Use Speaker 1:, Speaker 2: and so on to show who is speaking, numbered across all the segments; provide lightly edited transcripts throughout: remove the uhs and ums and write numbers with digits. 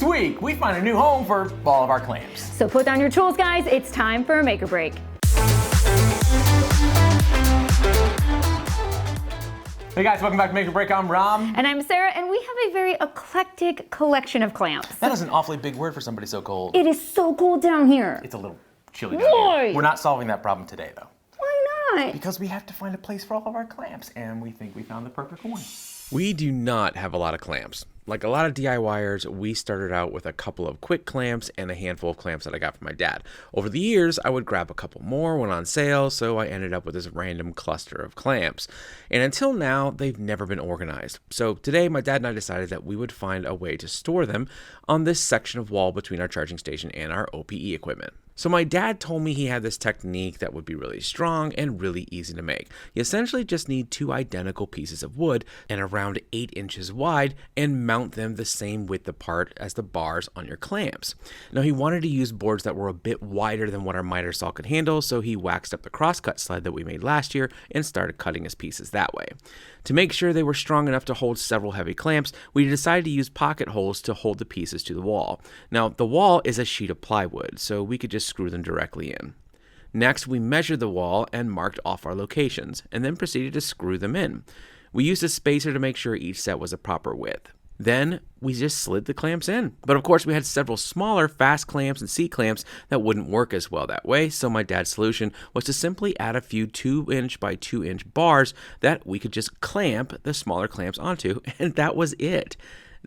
Speaker 1: This week, we find a new home for all of our clamps.
Speaker 2: So put down your tools, guys. It's time for a make or break.
Speaker 1: Hey guys, welcome back to Make or Break. I'm Ram.
Speaker 2: And I'm Sarah, and we have a very eclectic collection of clamps.
Speaker 1: That is an awfully big word for somebody so cold.
Speaker 2: It is so cold down here.
Speaker 1: It's a little chilly down here. We're not solving that problem today, though.
Speaker 2: Why not?
Speaker 1: Because we have to find a place for all of our clamps, and we think we found the perfect one.
Speaker 3: We do not have a lot of clamps. Like a lot of DIYers, we started out with a couple of quick clamps and a handful of clamps that I got from my dad. Over the years, I would grab a couple more when on sale, so I ended up with this random cluster of clamps. And until now, they've never been organized. So today, my dad and I decided that we would find a way to store them on this section of wall between our charging station and our OPE equipment. So my dad told me he had this technique that would be really strong and really easy to make. You essentially just need two identical pieces of wood and around 8 inches wide and mount them the same width apart as the bars on your clamps. Now he wanted to use boards that were a bit wider than what our miter saw could handle, so he waxed up the crosscut sled that we made last year and started cutting his pieces that way. To make sure they were strong enough to hold several heavy clamps, we decided to use pocket holes to hold the pieces to the wall. Now the wall is a sheet of plywood, so we could just screw them directly in. Next, we measured the wall and marked off our locations, and then proceeded to screw them in. We used a spacer to make sure each set was a proper width. Then we just slid the clamps in. But of course we had several smaller fast clamps and C-clamps that wouldn't work as well that way, so my dad's solution was to simply add a few 2-inch by 2-inch bars that we could just clamp the smaller clamps onto, and that was it.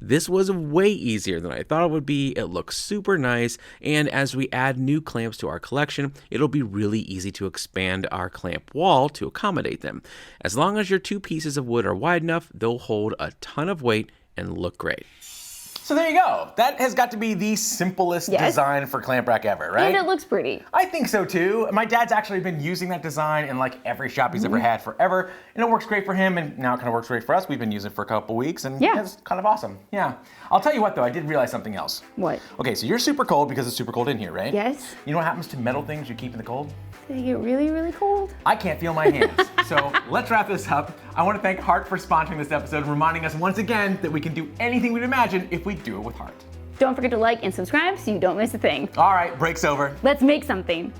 Speaker 3: This was way easier than I thought it would be. It looks super nice, and as we add new clamps to our collection, it'll be really easy to expand our clamp wall to accommodate them. As long as your two pieces of wood are wide enough, they'll hold a ton of weight and look great.
Speaker 1: So there you go. That has got to be the simplest design for clamp rack ever, right?
Speaker 2: And it looks pretty.
Speaker 1: I think so too. My dad's actually been using that design in like every shop he's ever had forever, and it works great for him, and now it kind of works great for us. We've been using it for a couple weeks, and it's kind of awesome. Yeah. I'll tell you what though, I did realize something else.
Speaker 2: What?
Speaker 1: Okay, so you're super cold because it's super cold in here, right?
Speaker 2: Yes.
Speaker 1: You know what happens to metal things you keep in the cold?
Speaker 2: They get really, really cold.
Speaker 1: I can't feel my hands. So let's wrap this up. I want to thank Hart for sponsoring this episode and reminding us once again that we can do anything we'd imagine if we do it with Hart.
Speaker 2: Don't forget to like and subscribe so you don't miss a thing.
Speaker 1: All right, break's over.
Speaker 2: Let's make something.